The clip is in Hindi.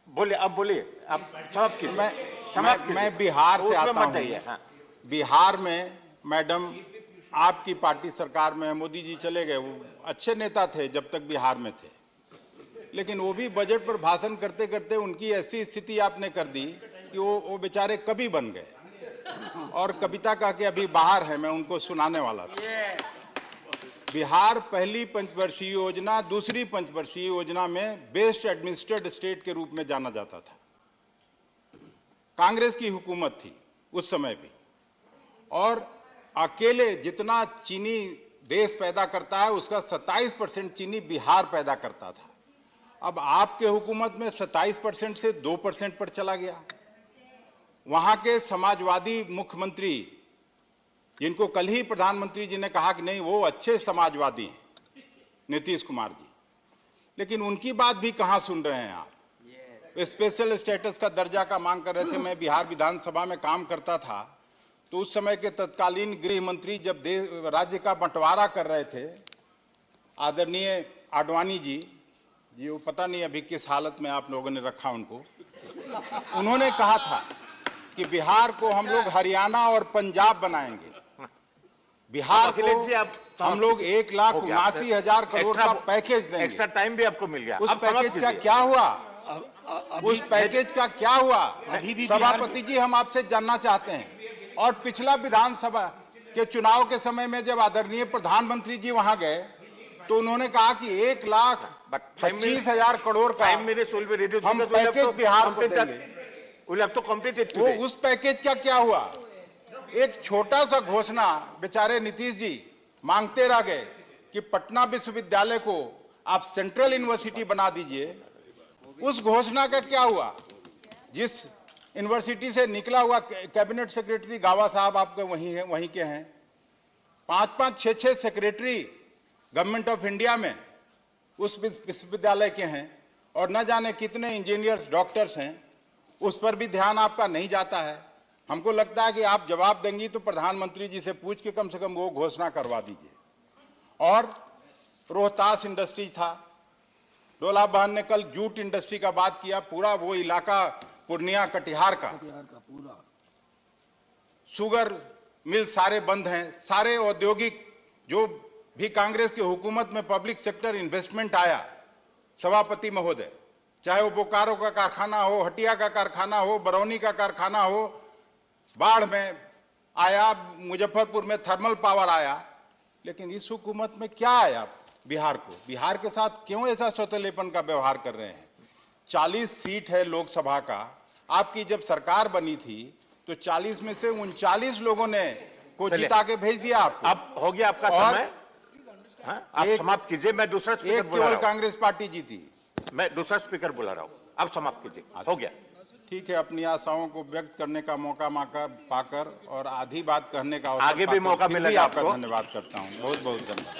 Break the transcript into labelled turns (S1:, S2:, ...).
S1: बोलिए, अब बोलिए, आप समाप्त कीजिए।
S2: मैं बिहार से आता हूँ।
S1: हाँ।
S2: बिहार में मैडम आपकी पार्टी सरकार में, मोदी जी चले गए, वो अच्छे नेता थे जब तक बिहार में थे, लेकिन वो भी बजट पर भाषण करते करते उनकी ऐसी स्थिति आपने कर दी कि वो बेचारे कवि बन गए और कविता कह के अभी बाहर है, मैं उनको सुनाने वाला था। बिहार पहली पंचवर्षीय योजना, दूसरी पंचवर्षीय योजना में बेस्ट एडमिनिस्ट्रेटेड स्टेट के रूप में जाना जाता था। कांग्रेस की हुकूमत थी उस समय भी, और अकेले जितना चीनी देश पैदा करता है उसका 27% चीनी बिहार पैदा करता था। अब आपके हुकूमत में 27% से 2% पर चला गया। वहां के समाजवादी मुख्यमंत्री, जिनको कल ही प्रधानमंत्री जी ने कहा कि नहीं वो अच्छे समाजवादी हैं, नीतीश कुमार जी, लेकिन उनकी बात भी कहां सुन रहे हैं आप? स्पेशल स्टेटस का दर्जा का मांग कर रहे थे। मैं बिहार विधानसभा में काम करता था तो उस समय के तत्कालीन गृह मंत्री जब राज्य का बंटवारा कर रहे थे, आदरणीय आडवाणी जी, वो पता नहीं अभी किस हालत में आप लोगों ने रखा उनको, उन्होंने कहा था कि बिहार को हम लोग हरियाणा और पंजाब बनाएंगे। बिहार को हम लोग 1,79,000 करोड़ का पैकेज देंगे।
S1: एक्स्ट्रा टाइम भी आपको मिल गया।
S2: उस पैकेज का क्या हुआ? उस पैकेज का क्या हुआ? सभापति जी, हम आपसे जानना चाहते हैं। और पिछला विधानसभा के चुनाव के समय में जब आदरणीय प्रधानमंत्री जी वहां गए तो उन्होंने कहा कि 1,25,000 करोड़ का हम पैकेज बिहार को देंगे। वो उस पैकेज का क्या हुआ? एक छोटा सा घोषणा बेचारे नीतीश जी मांगते रह गए कि पटना विश्वविद्यालय को आप सेंट्रल यूनिवर्सिटी बना दीजिए। उस घोषणा का क्या हुआ? जिस यूनिवर्सिटी से निकला हुआ कैबिनेट सेक्रेटरी गावा साहब आपके वहीं के हैं, 5-5, 6-6 सेक्रेटरी गवर्नमेंट ऑफ इंडिया में उस विश्वविद्यालय के हैं, और न जाने कितने इंजीनियर्स, डॉक्टर्स हैं। उस पर भी ध्यान आपका नहीं जाता है। हमको लगता है कि आप जवाब देंगी तो प्रधानमंत्री जी से पूछ के कम से कम वो घोषणा करवा दीजिए। और रोहतास इंडस्ट्री था, डोला बहन ने कल जूट इंडस्ट्री का बात किया, पूरा वो इलाका पूर्णिया कटिहार का पूरा शुगर मिल सारे बंद हैं। सारे औद्योगिक जो भी कांग्रेस की हुकूमत में पब्लिक सेक्टर इन्वेस्टमेंट आया, सभापति महोदय, चाहे वो बोकारो का कारखाना हो, हटिया का कारखाना हो, बरौनी का कारखाना हो, बाढ़ में आया, मुजफ्फरपुर में थर्मल पावर आया, लेकिन इस हुकूमत में क्या आया? बिहार को, बिहार के साथ क्यों ऐसा सौतेलेपन का व्यवहार कर रहे हैं? 40 सीट है लोकसभा का। आपकी जब सरकार बनी थी तो 40 में से 39 लोगों ने को जिता के भेज दिया आपको।
S1: अब हो गया आपका समय, आप समाप्त कीजिए। मैं दूसरा स्पीकर बुला रहा हूं।
S2: केवल कांग्रेस पार्टी जीती।
S1: मैं दूसरा स्पीकर बुला रहा हूं, आप समाप्त कीजिए। हो गया।
S2: ठीक है, अपनी आशाओं को व्यक्त करने का मौका पाकर और आधी बात कहने का
S1: आगे भी मौका मिलेगा।
S2: आपका धन्यवाद करता हूं। बहुत बहुत धन्यवाद।